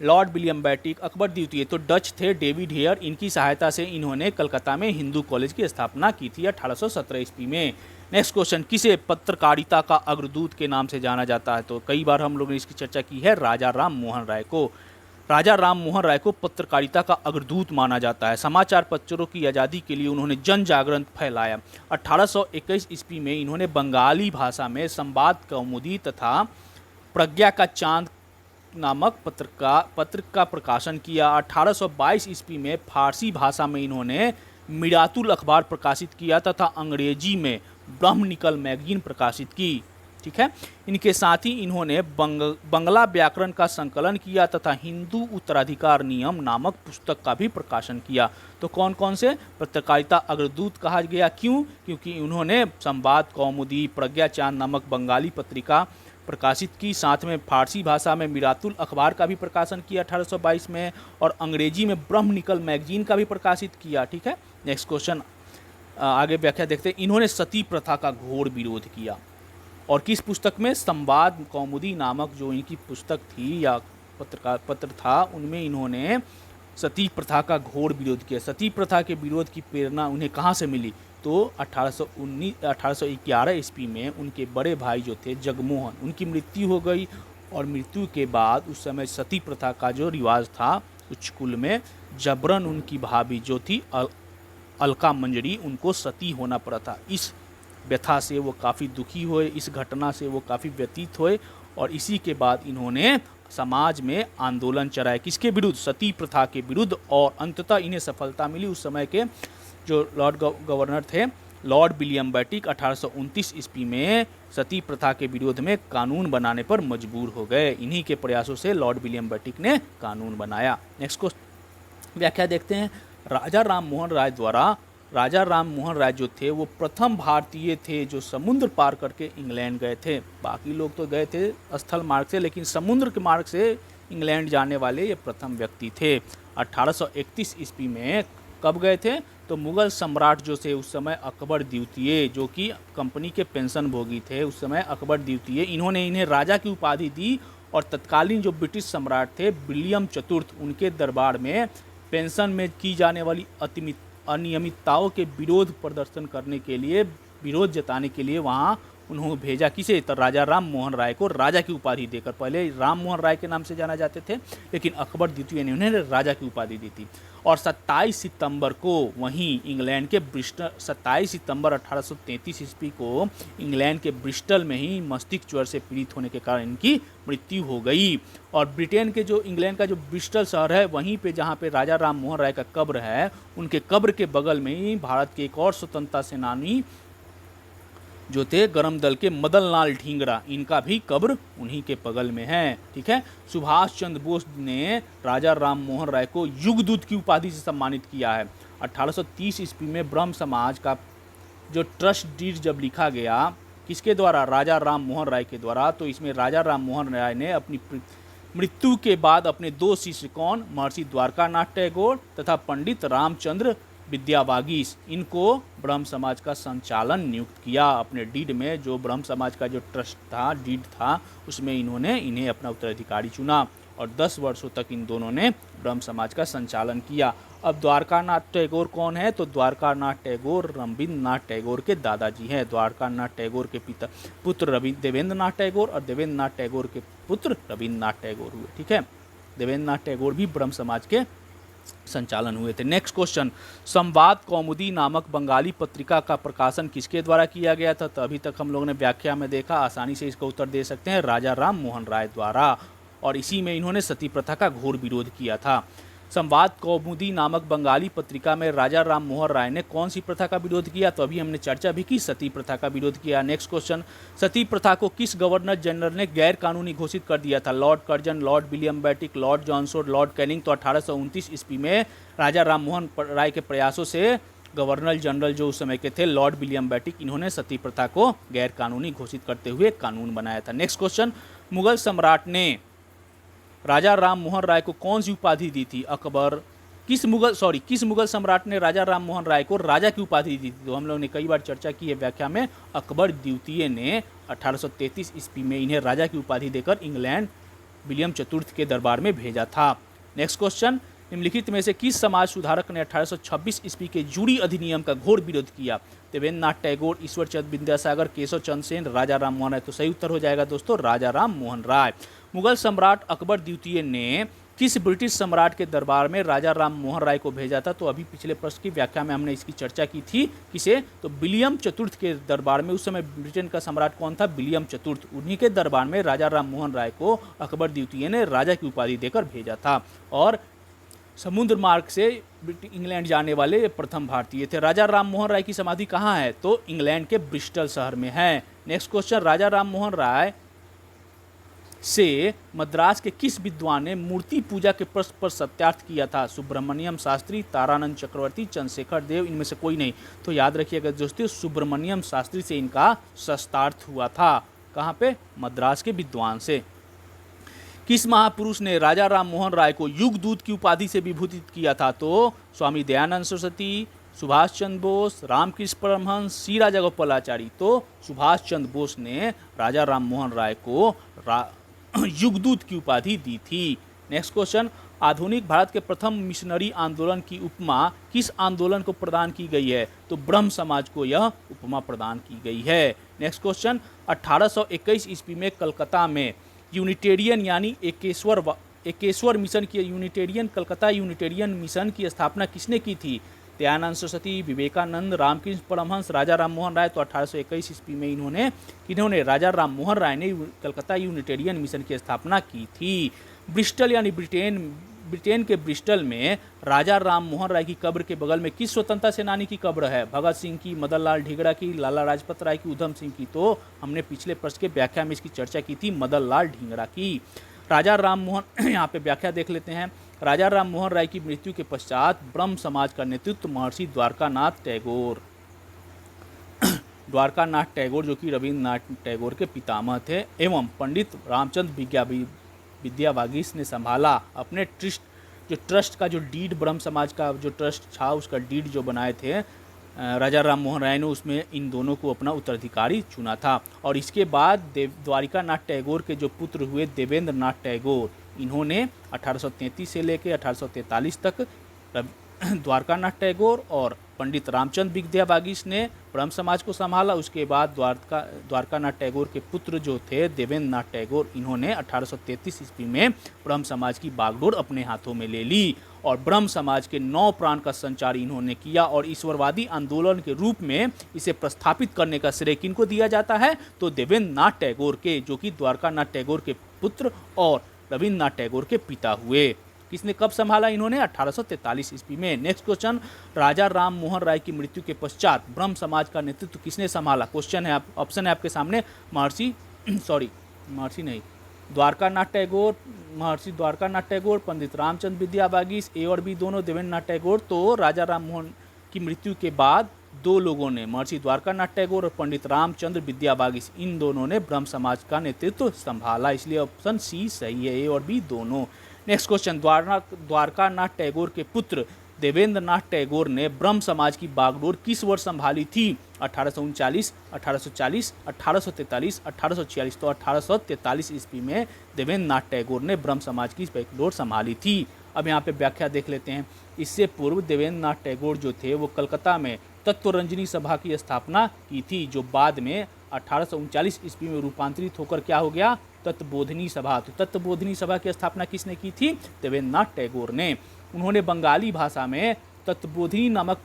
Lord William Bentinck, Akbar द्वितीय। तो डच थे डेविड हेयर, इनकी सहायता से इन्होंने कलकत्ता में हिंदू कॉलेज की स्थापना की थी 1817 ईस्वी में। नेक्स्ट क्वेश्चन, किसे पत्रकारिता का अग्रदूत के नाम से जाना जाता है? तो कई बार हम लोगों ने इसकी चर्चा की है, राजा राम मोहन राय को। राजा राम मोहन राय को पत्रकारिता का अग्रदूत माना जाता है। समाचार पत्रों की आज़ादी के लिए उन्होंने जन जागरण फैलाया। 1821 ईस्वी में इन्होंने बंगाली भाषा में संवाद कौमुदी तथा प्रज्ञा का चांद नामक पत्र का प्रकाशन किया। 1822 ईस्वी में फारसी भाषा में इन्होंने मिरातुल अखबार प्रकाशित किया तथा अंग्रेजी में ब्रह्मनिकल मैगजीन प्रकाशित की। ठीक है, इनके साथ ही इन्होंने बंगला व्याकरण का संकलन किया तथा हिंदू उत्तराधिकार नियम नामक पुस्तक का भी प्रकाशन किया। तो कौन कौन से पत्रकारिता अग्रदूत कहा गया? क्यों? क्योंकि उन्होंने संवाद कौमुदी, प्रज्ञा चांद नामक बंगाली पत्रिका प्रकाशित की, साथ में फारसी भाषा में मिरातुल अखबार का भी प्रकाशन किया 1822 में, और अंग्रेजी में ब्रह्मनिकल मैगजीन का भी प्रकाशित किया। ठीक है, नेक्स्ट क्वेश्चन, आगे व्याख्या देखते हैं। इन्होंने सती प्रथा का घोर विरोध किया, और किस पुस्तक में? संवाद कौमुदी नामक जो इनकी पुस्तक थी या पत्र था, उनमें इन्होंने सती प्रथा का घोर विरोध किया। सती प्रथा के विरोध की प्रेरणा उन्हें कहाँ से मिली? तो 1811 ईस्वी में उनके बड़े भाई जो थे जगमोहन, उनकी मृत्यु हो गई, और मृत्यु के बाद उस समय सती प्रथा का जो रिवाज था कुछ कुल में जबरन उनकी भाभी जो थी अलका मंजरी, उनको सती होना पड़ा था। इस व्यथा से वो काफ़ी दुखी हुए, इस घटना से वो काफ़ी व्यतीत हुए और इसी के बाद इन्होंने समाज में आंदोलन चलाया। किसके विरुद्ध? सती प्रथा के विरुद्ध। और अंततः इन्हें सफलता मिली। उस समय के जो लॉर्ड गवर्नर थे लॉर्ड विलियम बेटिक 1829 ईस्वी में सती प्रथा के विरोध में कानून बनाने पर मजबूर हो गए। इन्हीं के प्रयासों से लॉर्ड विलियम बेटिक ने कानून बनाया। नेक्स्ट को व्याख्या देखते हैं। राजा राम मोहन राय द्वारा, राजा राम मोहन राय जो थे वो प्रथम भारतीय थे जो समुद्र पार करके इंग्लैंड गए थे। बाकी लोग तो गए थे स्थल मार्ग से, लेकिन समुद्र के मार्ग से इंग्लैंड जाने वाले ये प्रथम व्यक्ति थे। 1831 ईस्वी में कब गए थे? तो मुगल सम्राट जो थे उस समय अकबर द्वितीय, जो कि कंपनी के पेंशन भोगी थे उस समय, अकबर द्वितीय, इन्होंने इन्हें राजा की उपाधि दी और तत्कालीन जो ब्रिटिश सम्राट थे विलियम चतुर्थ, उनके दरबार में पेंशन में की जाने वाली अनियमितताओं के विरोध प्रदर्शन करने के लिए, विरोध जताने के लिए वहाँ उन्होंने भेजा। किसे? तो राजा राम मोहन राय को राजा की उपाधि देकर। पहले राम मोहन राय के नाम से जाना जाते थे, लेकिन अकबर द्वितीय ने उन्हें राजा की उपाधि दी थी। और 27 सितंबर को वहीं इंग्लैंड के ब्रिस्टल, 27 सितंबर 1833 ईस्वी को इंग्लैंड के ब्रिस्टल में ही मस्तिष्क ज्वर से पीड़ित होने के कारण इनकी मृत्यु हो गई। और ब्रिटेन के जो इंग्लैंड का जो ब्रिस्टल शहर है वहीं पे जहाँ पे राजा राम मोहन राय का कब्र है, उनके कब्र के बगल में ही भारत के एक और स्वतंत्रता सेनानी जो थे गरम दल के मदन लाल ढींगरा, इनका भी कब्र उन्हीं के बगल में है। ठीक है। सुभाष चंद्र बोस ने राजा राम मोहन राय को युगदूत की उपाधि से सम्मानित किया है। 1830 ईस्वी में ब्रह्म समाज का जो ट्रस्ट डीड जब लिखा गया, किसके द्वारा? राजा राम मोहन राय के द्वारा। तो इसमें राजा राम मोहन राय ने अपनी मृत्यु के बाद अपने 2 शिष्य, कौन? महर्षि द्वारकानाथ टैगोर तथा पंडित रामचंद्र विद्यावागीश, इनको ब्रह्म समाज का संचालन नियुक्त किया। अपने डीड में जो ब्रह्म समाज का जो ट्रस्ट था, डीड था, उसमें इन्होंने इन्हें अपना उत्तराधिकारी चुना और 10 वर्षों तक इन दोनों ने ब्रह्म समाज का संचालन किया। अब द्वारकानाथ टैगोर कौन है? तो द्वारकानाथ टैगोर रविंद्रनाथ टैगोर के दादाजी हैं। द्वारकानाथ टैगोर के पुत्र देवेंद्रनाथ टैगोर और देवेंद्रनाथ टैगोर के पुत्र रविंद्रनाथ टैगोर हुए। ठीक है। देवेंद्रनाथ टैगोर भी ब्रह्म समाज के संचालन हुए थे। नेक्स्ट क्वेश्चन, संवाद कौमुदी नामक बंगाली पत्रिका का प्रकाशन किसके द्वारा किया गया था? तो अभी तक हम लोगों ने व्याख्या में देखा, आसानी से इसका उत्तर दे सकते हैं, राजा राम मोहन राय द्वारा। और इसी में इन्होंने सती प्रथा का घोर विरोध किया था। संवाद कौमुदी नामक बंगाली पत्रिका में राजा राम मोहन राय ने कौन सी प्रथा का विरोध किया? तो अभी हमने चर्चा भी की, सती प्रथा का विरोध किया। नेक्स्ट क्वेश्चन, सती प्रथा को किस गवर्नर जनरल ने गैर कानूनी घोषित कर दिया था? Lord Curzon, Lord William Bentinck, Lord Johnson, Lord Canning. तो 1829 ईस्वी में राजा राम मोहन राय के प्रयासों से गवर्नर जनरल जो उस समय के थे लॉर्ड विलियम बेटिक, इन्होंने सती प्रथा को गैर कानूनी घोषित करते हुए कानून बनाया था। नेक्स्ट क्वेश्चन, मुगल सम्राट ने राजा राम मोहन राय को कौन सी उपाधि दी थी? अकबर। किस मुगल सम्राट ने राजा राम मोहन राय को राजा की उपाधि दी थी? तो हम लोग ने कई बार चर्चा की है व्याख्या में, अकबर द्वितीय ने 1833 ईस्वी में इन्हें राजा की उपाधि देकर इंग्लैंड विलियम चतुर्थ के दरबार में भेजा था। नेक्स्ट क्वेश्चन, निम्नलिखित में से किस समाज सुधारक ने 1826 ईस्वी के जूरी अधिनियम का घोर विरोध किया? देवेंद्रनाथ टैगोर, ईश्वर चंद्र विद्यासागर, केशव चंद्र सेन, राजा राम मोहन राय। तो सही उत्तर हो जाएगा दोस्तों राजा राम मोहन राय। मुगल सम्राट अकबर द्वितीय ने किस ब्रिटिश सम्राट के दरबार में राजा राम मोहन राय को भेजा था? तो अभी पिछले प्रश्न की व्याख्या में हमने इसकी चर्चा की थी। किसे? तो विलियम चतुर्थ के दरबार में। उस समय ब्रिटेन का सम्राट कौन था? विलियम चतुर्थ। उन्हीं के दरबार में राजा राम मोहन राय को अकबर द्वितीय ने राजा की उपाधि देकर भेजा था और समुद्र मार्ग से इंग्लैंड जाने वाले प्रथम भारतीय थे। राजा राम मोहन राय की समाधि कहाँ है? तो इंग्लैंड के ब्रिस्टल शहर में है। नेक्स्ट क्वेश्चन, राजा राम मोहन राय से मद्रास के किस विद्वान ने मूर्ति पूजा के प्रश्न पर सत्यार्थ किया था? सुब्रमण्यम शास्त्री, तारानंद चक्रवर्ती, चंद्रशेखर देव, इनमें से कोई नहीं। तो याद रखिएगा दोस्तों, सुब्रमण्यम शास्त्री से इनका शस्त्रार्थ हुआ था। कहाँ पे? मद्रास के विद्वान से। किस महापुरुष ने राजा राम मोहन राय को युगदूत की उपाधि से विभूषित किया था? तो स्वामी दयानंद सरस्वती, सुभाष चंद्र बोस, रामकृष्ण परमहंस, सी राजा गोपालाचारी। तो सुभाष चंद्र बोस ने राजा राम मोहन राय को युगदूत की उपाधि दी थी। नेक्स्ट क्वेश्चन, आधुनिक भारत के प्रथम मिशनरी आंदोलन की उपमा किस आंदोलन को प्रदान की गई है? तो ब्रह्म समाज को यह उपमा प्रदान की गई है। नेक्स्ट क्वेश्चन, 1821 ईस्वी में कलकत्ता में यूनिटेरियन यानी एकेश्वर मिशन की यूनिटेरियन कलकत्ता यूनिटेरियन मिशन की स्थापना किसने की थी? दयानंद सरस्वती, विवेकानंद, रामकृष्ण परमहंस, राजा राम मोहन राय। तो 1821 ईस्वी में किन्होंने राजा राम मोहन राय ने कलकत्ता यूनिटेरियन मिशन की स्थापना की थी। ब्रिस्टल यानी ब्रिटेन के ब्रिस्टल में राजा राम मोहन राय की कब्र के बगल में किस स्वतंत्रता सेनानी की कब्र है? भगत सिंह की, मदन लाल ढींगरा की, लाला लाजपत राय की, उधम सिंह की। तो हमने पिछले प्रश्न के व्याख्या में इसकी चर्चा की थी, मदन लाल ढींगरा की। राजा राम मोहन यहाँ पे व्याख्या देख लेते हैं। राजा राम मोहन राय की मृत्यु के पश्चात ब्रह्म समाज का नेतृत्व महर्षि द्वारकानाथ टैगोर जो कि रविन्द्रनाथ टैगोर के पितामह थे एवं पंडित रामचंद्र विद्यावागीश ने संभाला। अपने ट्रस्ट का जो डीड, ब्रह्म समाज का जो ट्रस्ट था उसका डीड जो बनाए थे राजा राम मोहन राय ने, उसमें इन दोनों को अपना उत्तराधिकारी चुना था। और इसके बाद द्वारिकानाथ टैगोर के जो पुत्र हुए देवेंद्र नाथ टैगोर, इन्होंने 1833 से लेकर 1843 तक द्वारकानाथ टैगोर और पंडित रामचंद्र विद्यावागीश ने ब्रह्म समाज को संभाला। उसके बाद द्वारकानाथ टैगोर के पुत्र जो थे देवेंद्र नाथ टैगोर, इन्होंने 1833 ईस्वी में ब्रह्म समाज की बागडोर अपने हाथों में ले ली और ब्रह्म समाज के 9 प्राण का संचार इन्होंने किया। और ईश्वरवादी आंदोलन के रूप में इसे प्रस्थापित करने का श्रेय किनको दिया जाता है? तो देवेंद्र नाथ टैगोर के, जो कि द्वारकानाथ टैगोर के पुत्र और रविन्द्रनाथ टैगोर के पिता हुए। किसने कब संभाला? इन्होंने 1843 ईस्वी में। नेक्स्ट क्वेश्चन, राजा राम मोहन राय की मृत्यु के पश्चात ब्रह्म समाज का नेतृत्व किसने संभाला? क्वेश्चन है, ऑप्शन है आपके सामने, महर्षि द्वारकानाथ टैगोर, पंडित रामचंद्र विद्यावागीश, ए और बी दोनों, देवेंद्र नाथ टैगोर। तो राजा राम मोहन की मृत्यु के बाद 2 लोगों ने, महर्षि द्वारकानाथ टैगोर और पंडित रामचंद्र विद्यावागीश, इन दोनों ने ब्रह्म समाज का नेतृत्व संभाला। इसलिए ऑप्शन सी सही है, ए और बी दोनों। नेक्स्ट क्वेश्चन, द्वारकानाथ टैगोर के पुत्र देवेंद्र नाथ टैगोर ने ब्रह्म समाज की बागडोर किस वर्ष संभाली थी? 1839, 1840, 1843, 1846। तो 1843 ईस्वी में देवेंद्र नाथ टैगोर ने ब्रह्म समाज की बागडोर संभाली थी। अब यहाँ पे व्याख्या देख लेते हैं। इससे पूर्व देवेंद्र नाथ टैगोर जो थे वो कलकत्ता में तत्वरंजनी सभा की स्थापना की थी, जो बाद में 1839 ईस्वी में रूपांतरित होकर क्या हो गया? तत्वबोधिनी सभा। तो तत्वबोधिनी सभा की स्थापना किसने की थी? देवेंद्र नाथ टैगोर ने। उन्होंने बंगाली भाषा में तत्वबोधिनी नामक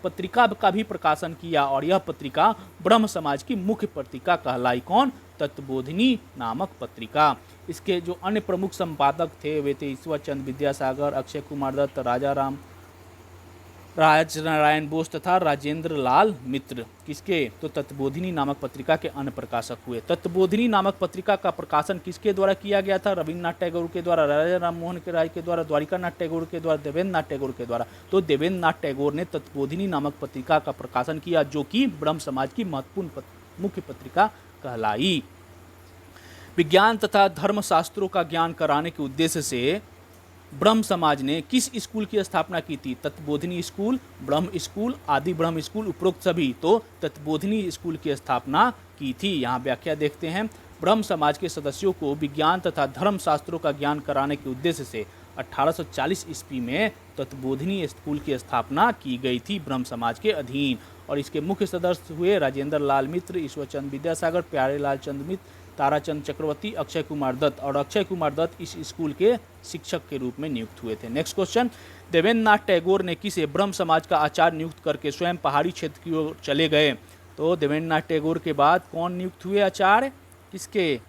पत्रिका का भी प्रकाशन किया और यह पत्रिका ब्रह्म समाज की मुख्य पत्रिका कहलाई। कौन? तत्वबोधिनी नामक पत्रिका। इसके जो अन्य प्रमुख संपादक थे वे थे ईश्वर चंद्र विद्यासागर, अक्षय कुमार दत्त, राजनारायण बोस तथा राजेंद्र लाल मित्र। किसके? तो तत्वबोधिनी नामक पत्रिका के अन्य प्रकाशक हुए। तत्वबोधिनी नामक पत्रिका का प्रकाशन किसके द्वारा किया गया था? रविन्द्रनाथ टैगोर के द्वारा, राजा राम मोहन राय के द्वारा, द्वारिकानाथ टैगोर के द्वारा, देवेंद्र नाथ टैगोर के द्वारा। तो देवेंद्र नाथ टैगोर ने तत्वबोधिनी नामक पत्रिका का प्रकाशन किया, जो कि ब्रह्म समाज की महत्वपूर्ण मुख्य पत्रिका कहलाई। विज्ञान तथा धर्मशास्त्रों का ज्ञान कराने के उद्देश्य से ब्रह्म समाज ने किस स्कूल की स्थापना की थी? तत्वबोधिनी स्कूल, ब्रह्म स्कूल, आदि ब्रह्म स्कूल, उपरोक्त सभी। तो तत्वबोधिनी स्कूल की स्थापना की थी। यहाँ व्याख्या देखते हैं। ब्रह्म समाज के सदस्यों को विज्ञान तथा धर्मशास्त्रों का ज्ञान कराने के उद्देश्य से 1840 ईस्वी में तत्वबोधिनी स्कूल की स्थापना की गई थी ब्रह्म समाज के अधीन। और इसके मुख्य सदस्य हुए राजेंद्र लाल मित्र, ईश्वरचंद विद्यासागर, प्यारेलाल चंद्र मित्र, ताराचंद चक्रवर्ती, अक्षय कुमार दत्त। और अक्षय कुमार दत्त इस स्कूल के शिक्षक के रूप में नियुक्त हुए थे। नेक्स्ट क्वेश्चन, देवेंद्र नाथ टैगोर ने किसे ब्रह्म समाज का आचार्य नियुक्त करके स्वयं पहाड़ी क्षेत्र की ओर चले गए? तो देवेंद्र नाथ टैगोर के बाद कौन नियुक्त हुए आचार्य? किसके?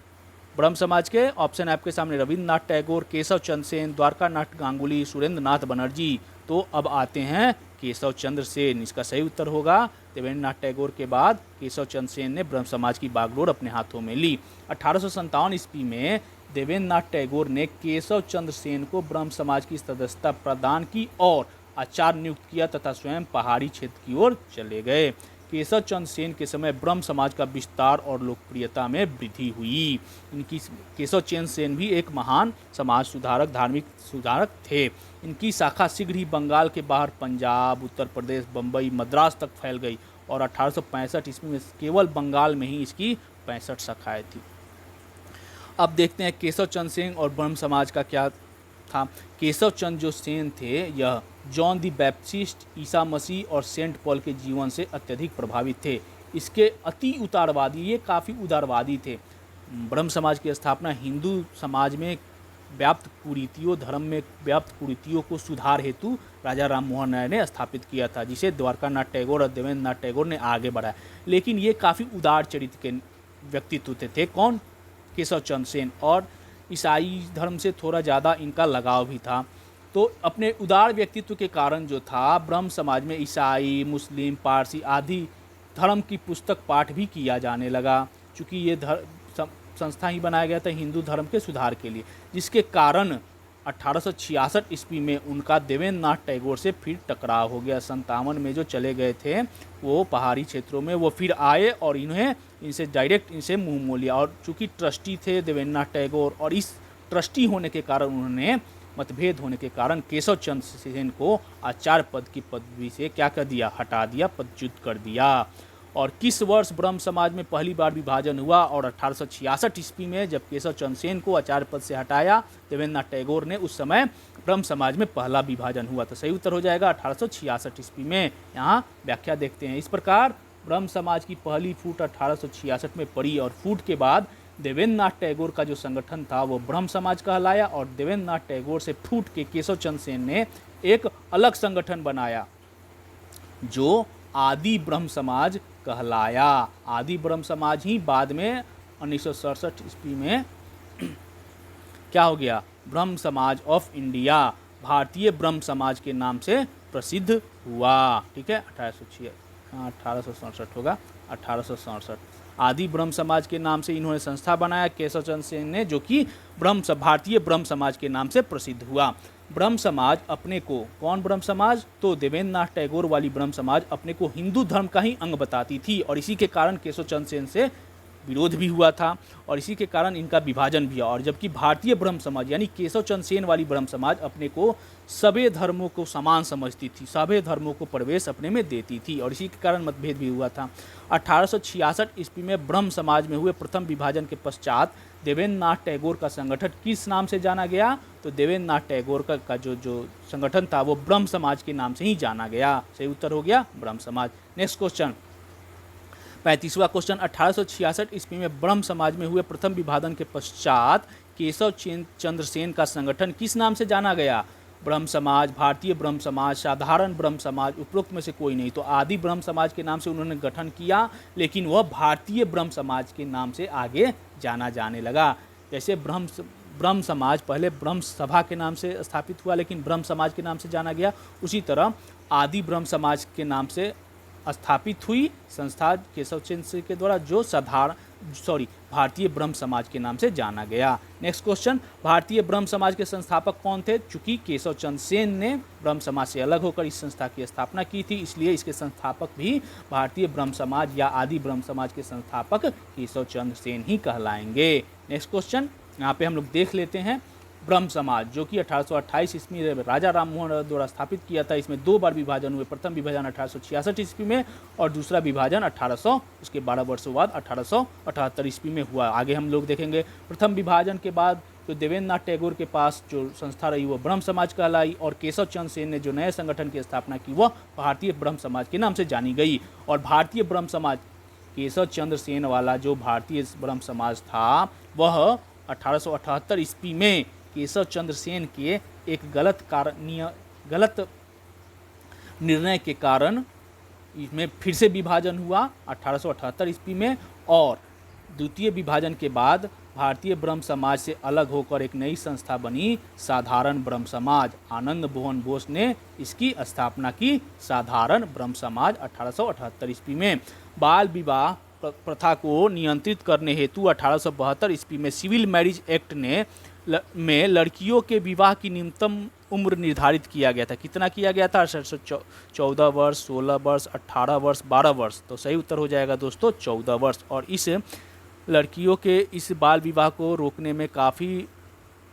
ब्रह्म समाज के। ऑप्शन आपके सामने, रविन्द्रनाथ टैगोर, केशव चंद्र सेन, द्वारकानाथ गांगुली, सुरेंद्र नाथ बनर्जी। तो अब आते हैं केशव चंद्र सेन। इसका सही उत्तर होगा देवेंद्र नाथ टैगोर के बाद केशव चंद्र सेन ने ब्रह्म समाज की बागडोर अपने हाथों में ली। 1857 ईस्वी में देवेंद्र नाथ टैगोर ने केशव चंद्र सेन को ब्रह्म समाज की सदस्यता प्रदान की और आचार्य नियुक्त किया तथा स्वयं पहाड़ी क्षेत्र की ओर चले गए। केशव चंद्र सेन के समय ब्रह्म समाज का विस्तार और लोकप्रियता में वृद्धि हुई। इनकी केशव चंद्र सेन भी एक महान समाज सुधारक, धार्मिक सुधारक थे। इनकी शाखा शीघ्र ही बंगाल के बाहर पंजाब, उत्तर प्रदेश, बम्बई, मद्रास तक फैल गई और 1865 ईस्वी में केवल बंगाल में ही इसकी 65 शाखाएँ थी। अब देखते हैं केशव चंद्र सेन और ब्रह्म समाज का क्या था। केशव चंद्र जो सेन थे यह जॉन दी बैप्टिस्ट, ईसा मसीह और सेंट पॉल के जीवन से अत्यधिक प्रभावित थे। इसके अति उदारवादी, ये काफ़ी उदारवादी थे। ब्रह्म समाज की स्थापना हिंदू समाज में व्याप्त कुरीतियों धर्म में व्याप्त कुरीतियों को सुधार हेतु राजा राम मोहन राय ने स्थापित किया था, जिसे द्वारकानाथ टैगोर और देवेंद्र नाथ टैगोर ने आगे बढ़ाया। लेकिन ये काफ़ी उदार चरित्र के व्यक्तित्व थे। कौन? केशव चंद्र सेन। और ईसाई धर्म से थोड़ा ज़्यादा इनका लगाव भी था। तो अपने उदार व्यक्तित्व के कारण जो था, ब्रह्म समाज में ईसाई, मुस्लिम, पारसी आदि धर्म की पुस्तक पाठ भी किया जाने लगा, चूँकि ये संस्था ही बनाया गया था हिंदू धर्म के सुधार के लिए, जिसके कारण 1866 ईस्वी में उनका देवेंद्र नाथ टैगोर से फिर टकराव हो गया। 57 में जो चले गए थे वो पहाड़ी क्षेत्रों में, वो फिर आए और इनसे डायरेक्ट मुंह मोड़ लिया। और चूँकि ट्रस्टी थे देवेंद्र नाथ टैगोर, और इस ट्रस्टी होने के कारण उन्होंने मतभेद होने के कारण केशव चंद्र सेन को आचार्य पद की पदवी से क्या कर दिया? हटा दिया, पदच्युत कर दिया। और किस वर्ष ब्रह्म समाज में पहली बार विभाजन हुआ? और 1866 ईस्वी में जब केशव चंद्र सेन को आचार्य पद से हटाया देवेंद्र नाथ टैगोर ने, उस समय ब्रह्म समाज में पहला विभाजन हुआ। तो सही उत्तर हो जाएगा 1866 ईस्वी में। यहाँ व्याख्या देखते हैं। इस प्रकार ब्रह्म समाज की पहली फूट 1866 में पड़ी, और फूट के बाद देवेंद्र नाथ टैगोर का जो संगठन था वो ब्रह्म समाज कहलाया, और देवेंद्र नाथ टैगोर से फूट के केशव चंद्र सेन ने एक अलग संगठन बनाया जो आदि ब्रह्म समाज कहलाया। आदि ब्रह्म समाज ही बाद में 1967 ईस्वी में क्या हो गया? ब्रह्म समाज ऑफ इंडिया, भारतीय ब्रह्म समाज के नाम से प्रसिद्ध हुआ। ठीक है, 1867 होगा, 1867। आदि ब्रह्म समाज के नाम से इन्होंने संस्था बनाया केशव चंद्र सेन ने, जो कि भारतीय ब्रह्म समाज के नाम से प्रसिद्ध हुआ। ब्रह्म समाज अपने को, कौन ब्रह्म समाज? तो देवेंद्र नाथ टैगोर वाली ब्रह्म समाज अपने को हिंदू धर्म का ही अंग बताती थी, और इसी के कारण केशव चंद्र सेन से विरोध भी हुआ था, और इसी के कारण इनका विभाजन भी हुआ। और जबकि भारतीय ब्रह्म समाज यानी केशव चंद्र सेन वाली ब्रह्म समाज अपने को सभी धर्मों को समान समझती थी, सभी धर्मों को प्रवेश अपने में देती थी, और इसी के कारण मतभेद भी हुआ था। 1866 ईस्वी में ब्रह्म समाज में हुए प्रथम विभाजन के पश्चात देवेंद्र नाथ टैगोर का संगठन किस नाम से जाना गया? तो देवेंद्र नाथ टैगोर का जो संगठन था वो ब्रह्म समाज के नाम से ही जाना गया। सही उत्तर हो गया ब्रह्म समाज। नेक्स्ट क्वेश्चन, 35वां क्वेश्चन, 1866 ईस्वी में ब्रह्म समाज में हुए प्रथम विभाजन के पश्चात केशव चंद्र सेन का संगठन किस नाम से जाना गया? ब्रह्म समाज, भारतीय ब्रह्म समाज, साधारण ब्रह्म समाज, उपरोक्त में से कोई नहीं। तो आदि ब्रह्म समाज के नाम से उन्होंने गठन किया, लेकिन वह भारतीय ब्रह्म समाज के नाम से आगे जाना जाने लगा। जैसे ब्रह्म समाज पहले ब्रह्म सभा के नाम से स्थापित हुआ, लेकिन ब्रह्म समाज के नाम से जाना गया, उसी तरह आदि ब्रह्म समाज के नाम से स्थापित हुई संस्था केशव चंद्र के द्वारा, जो भारतीय ब्रह्म समाज के नाम से जाना गया। नेक्स्ट क्वेश्चन, भारतीय ब्रह्म समाज के संस्थापक कौन थे? चूंकि केशव चंद्र सेन ने ब्रह्म समाज से अलग होकर इस संस्था की स्थापना की थी, इसलिए इसके संस्थापक भी भारतीय ब्रह्म समाज या आदि ब्रह्म समाज के संस्थापक केशव चंद्र सेन ही कहलाएंगे। नेक्स्ट क्वेश्चन यहाँ पे हम लोग देख लेते हैं। ब्रह्म समाज जो कि 1828 ईस्वी में राजा राम मोहन राय द्वारा स्थापित किया था, इसमें दो बार विभाजन हुए। प्रथम विभाजन 1866 ईस्वी में और दूसरा विभाजन 1800 उसके 12 वर्षों बाद 1878 ईस्वी में हुआ। आगे हम लोग देखेंगे। प्रथम विभाजन के बाद तो देवेंद्र नाथ टैगोर के पास जो संस्था रही वो ब्रह्म समाज कहलाई, और केशव चंद्र सेन ने जो नए संगठन की स्थापना की वह भारतीय ब्रह्म समाज के नाम से जानी गई। और भारतीय ब्रह्म समाज, केशव चंद्र सेन वाला जो भारतीय ब्रह्म समाज था वह 1878 ईस्वी में केशव चंद्र सेन के एक गलत निर्णय के कारण इसमें फिर से विभाजन हुआ 1878 ईस्वी में, और द्वितीय विभाजन के बाद भारतीय ब्रह्म समाज से अलग होकर एक नई संस्था बनी साधारण ब्रह्म समाज। आनंद मोहन बोस ने इसकी स्थापना की, साधारण ब्रह्म समाज 1878 ईस्वी में। बाल विवाह प्रथा को नियंत्रित करने हेतु 1872 ईस्वी में सिविल मैरिज एक्ट में लड़कियों के विवाह की न्यूनतम उम्र निर्धारित किया गया था। कितना किया गया था? 14 वर्ष, 16 वर्ष, 18 वर्ष, 12 वर्ष। तो सही उत्तर हो जाएगा दोस्तों 14 वर्ष। और इस लड़कियों के इस बाल विवाह को रोकने में काफ़ी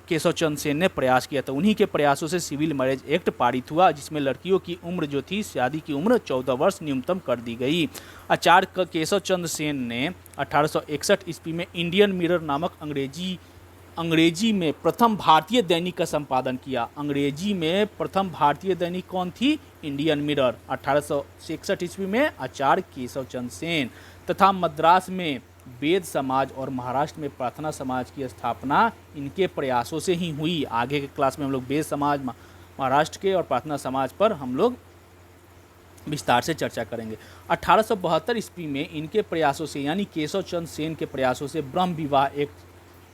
केशव चंद्र सेन ने प्रयास किया था। उन्हीं के प्रयासों से सिविल मैरिज एक्ट पारित हुआ, जिसमें लड़कियों की उम्र जो थी, शादी की उम्र 14 वर्ष न्यूनतम कर दी गई। आचार्य केशव चंद्र सेन ने 1861 ईस्वी में इंडियन मिरर नामक अंग्रेजी में प्रथम भारतीय दैनिक का संपादन किया? अंग्रेजी में प्रथम भारतीय दैनिक कौन थी? Indian mirror. 1861 ईस्वी में आचार्य केशव चंद्र सेन। तथा मद्रास में वेद समाज और महाराष्ट्र में प्रार्थना समाज की स्थापना इनके प्रयासों से ही हुई। आगे के क्लास में हम लोग वेद समाज, महाराष्ट्र के और प्रार्थना समाज पर हम लोग विस्तार से चर्चा करेंगे। 1872 ईस्वी में इनके प्रयासों से यानी केशव चंद्र सेन के प्रयासों से ब्रह्म विवाह एक्ट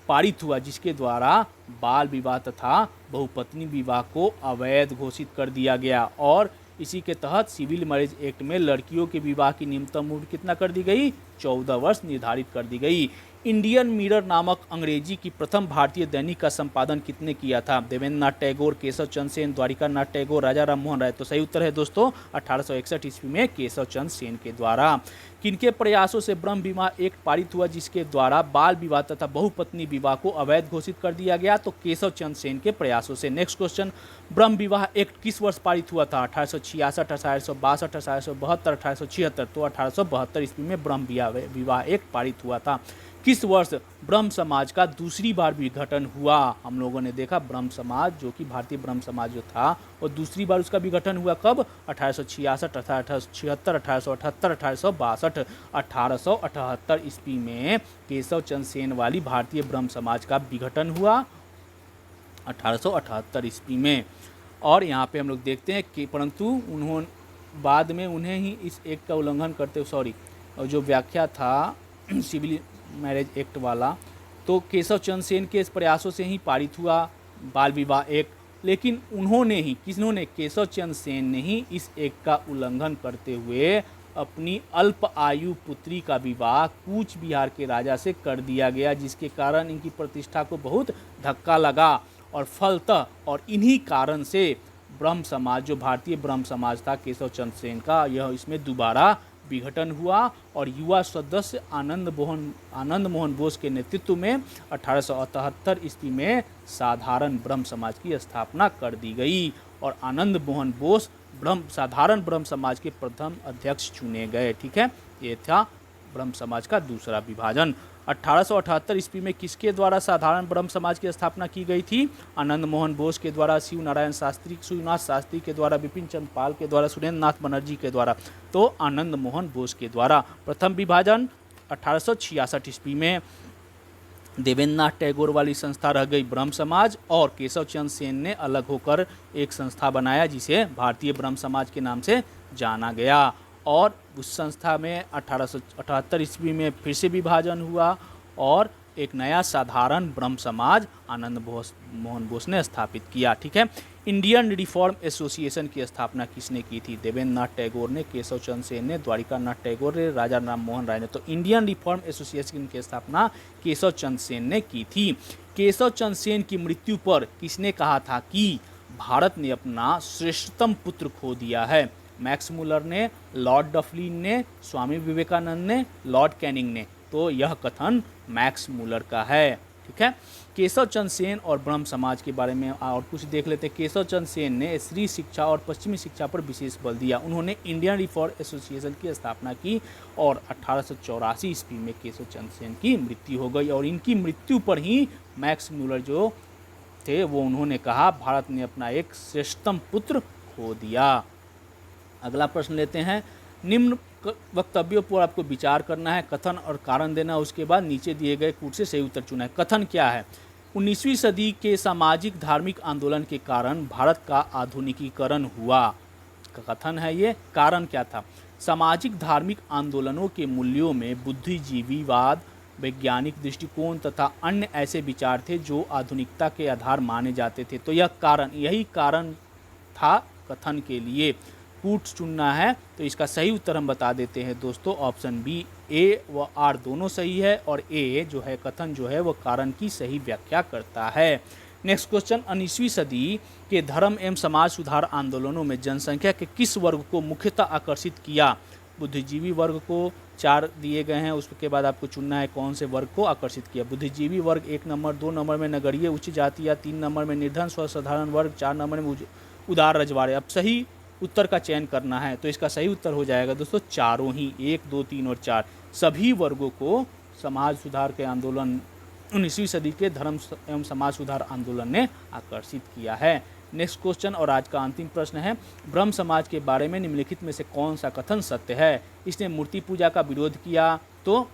पारित हुआ, जिसके द्वारा बाल विवाह तथा बहुपत्नी विवाह को अवैध घोषित कर दिया गया। और इसी के तहत सिविल मैरिज एक्ट में लड़कियों के विवाह की न्यूनतम उम्र कितना कर दी गई? 14 वर्ष निर्धारित कर दी गई। इंडियन मिरर नामक अंग्रेजी की प्रथम भारतीय दैनिक का संपादन कितने किया था? देवेंद्रनाथ टैगोर, केशव चंद्र सेन, द्वारिकानाथ टैगोर, राजा राम मोहन राय। तो सही उत्तर है दोस्तों 1861 ईस्वी में केशव चंद्र सेन के द्वारा। किनके प्रयासों से ब्रह्म विवाह एक्ट पारित हुआ, जिसके द्वारा बाल विवाह तथा बहुपत्नी विवाह को अवैध घोषित कर दिया गया? तो केशव चंद्र सेन के प्रयासों से। नेक्स्ट क्वेश्चन, ब्रह्म विवाह एक्ट किस वर्ष पारित हुआ था? 1866, 1862, 1872, 1876। तो 1872 ईस्वी में ब्रह्म विवाह एक्ट पारित हुआ था। किस वर्ष ब्रह्म समाज का दूसरी बार विघटन हुआ? हम लोगों ने देखा ब्रह्म समाज, जो कि भारतीय ब्रह्म समाज जो था, और दूसरी बार उसका विघटन हुआ कब? 1866, 1876, 1878, 1862। 1878 ईस्वी में केशव चंद्र सेन वाली भारतीय ब्रह्म समाज का विघटन हुआ 1878 ईस्वी में। और यहाँ पे हम लोग देखते हैं कि परंतु उन्होंने बाद में उन्हें ही इस एक्ट का उल्लंघन करते हुए जो व्याख्या था सिविल मैरिज एक्ट वाला, तो केशव चंद्र सेन के इस प्रयासों से ही पारित हुआ बाल विवाह एक्ट। लेकिन उन्होंने ही, किन्होंने? केशव चंद्र सेन ने ही इस एक्ट का उल्लंघन करते हुए अपनी अल्प आयु पुत्री का विवाह कूच बिहार के राजा से कर दिया गया, जिसके कारण इनकी प्रतिष्ठा को बहुत धक्का लगा। और फलतः और इन्हीं कारण से ब्रह्म समाज, जो भारतीय ब्रह्म समाज था केशव चंद्र सेन का, यह इसमें दोबारा विघटन हुआ। और युवा सदस्य आनंद मोहन बोस के नेतृत्व में 1878 ईस्वी में साधारण ब्रह्म समाज की स्थापना कर दी गई। और आनंद मोहन बोस साधारण ब्रह्म समाज के प्रथम अध्यक्ष चुने गए। ठीक है, ये था ब्रह्म समाज का दूसरा विभाजन। 1878 ईस्वी में किसके द्वारा साधारण ब्रह्म समाज की स्थापना की गई थी? आनंद मोहन बोस के द्वारा, शिवनाथ शास्त्री के द्वारा, विपिन चंद्र पाल के द्वारा, सुरेंद्र नाथ बनर्जी के द्वारा। तो आनंद मोहन बोस के द्वारा। प्रथम विभाजन 1866 ईस्वी में देवेंद्रनाथ टैगोर वाली संस्था रह गई ब्रह्म समाज, और केशव चंद्र सेन ने अलग होकर एक संस्था बनाया जिसे भारतीय ब्रह्म समाज के नाम से जाना गया। और उस संस्था में 1878 ईस्वी में फिर से विभाजन हुआ और एक नया साधारण ब्रह्म समाज आनंद मोहन बोस ने स्थापित किया। ठीक है, इंडियन रिफॉर्म एसोसिएशन की स्थापना किसने की थी? देवेंद्रनाथ टैगोर ने, केशव चंद्र सेन ने, द्वारिकानाथ टैगोर ने, राजा राम मोहन राय ने। तो इंडियन रिफॉर्म एसोसिएशन की स्थापना केशव चंद्र सेन ने की थी। केशव चंद्र सेन की मृत्यु पर किसने कहा था कि भारत ने अपना श्रेष्ठतम पुत्र खो दिया है? मैक्स मुलर ने, लॉर्ड डफलिन ने, स्वामी विवेकानंद ने, लॉर्ड कैनिंग ने। तो यह कथन मैक्स मुलर का है। ठीक है, केशव चंद्र सेन और ब्रह्म समाज के बारे में और कुछ देख लेते हैं। केशव चंद्र सेन ने स्त्री शिक्षा और पश्चिमी शिक्षा पर विशेष बल दिया। उन्होंने इंडियन रिफॉर्म एसोसिएशन की स्थापना की और 1884 ईस्वी में केशव चंद्र सेन की मृत्यु हो गई। और इनकी मृत्यु पर ही मैक्स मुलर जो थे वो उन्होंने कहा भारत ने अपना एक श्रेष्ठतम पुत्र खो दिया। अगला प्रश्न लेते हैं। निम्न वक्तव्यों पर आपको विचार करना है, कथन और कारण देना, उसके बाद नीचे दिए गए कूट से सही उत्तर चुना है। कथन क्या है? 19वीं सदी के सामाजिक धार्मिक आंदोलन के कारण भारत का आधुनिकीकरण हुआ। कथन है ये। कारण क्या था? सामाजिक धार्मिक आंदोलनों के मूल्यों में बुद्धिजीवीवाद, वैज्ञानिक दृष्टिकोण तथा अन्य ऐसे विचार थे जो आधुनिकता के आधार माने जाते थे। तो यही कारण था कथन के लिए। कूट चुनना है तो इसका सही उत्तर हम बता देते हैं दोस्तों, ऑप्शन बी, ए व आर दोनों सही है। और ए जो है कथन जो है वो कारण की सही व्याख्या करता है। नेक्स्ट क्वेश्चन, 19वीं सदी के धर्म एवं समाज सुधार आंदोलनों में जनसंख्या के किस वर्ग को मुख्यतः आकर्षित किया? बुद्धिजीवी वर्ग को 4 दिए गए हैं, उसके बाद आपको चुनना है कौन से वर्ग को आकर्षित किया। बुद्धिजीवी वर्ग 1 नंबर, 2 नंबर में नगरीय उच्च जाति या 3 नंबर में निर्धन स्वसाधारण वर्ग, 4 नंबर में उदार रजवाड़े। अब सही उत्तर का चयन करना है तो इसका सही उत्तर हो जाएगा दोस्तों चारों ही, 1, 2, 3 और 4। सभी वर्गों को समाज सुधार के आंदोलन 19वीं सदी के धर्म एवं समाज सुधार आंदोलन ने आकर्षित किया है। नेक्स्ट क्वेश्चन और आज का अंतिम प्रश्न है, ब्रह्म समाज के बारे में निम्नलिखित में से कौन सा कथन सत्य है? इसने मूर्ति पूजा का विरोध किया तो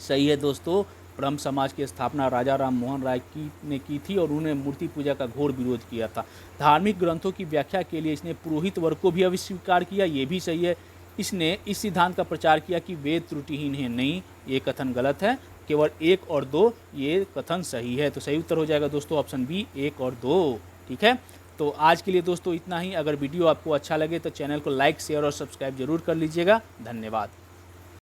सही है दोस्तों, ब्रह्म समाज की स्थापना राजा राम मोहन राय ने की थी और उन्होंने मूर्ति पूजा का घोर विरोध किया था। धार्मिक ग्रंथों की व्याख्या के लिए इसने पुरोहित वर्ग को भी अस्वीकार किया, ये भी सही है। इसने इस सिद्धांत का प्रचार किया कि वेद त्रुटिहीन है, नहीं, ये कथन गलत है। केवल 1 और 2 ये कथन सही है। तो सही उत्तर हो जाएगा दोस्तों ऑप्शन बी 1 और 2। ठीक है, तो आज के लिए दोस्तों इतना ही। अगर वीडियो आपको अच्छा लगे तो चैनल को लाइक, शेयर और सब्सक्राइब जरूर कर लीजिएगा। धन्यवाद।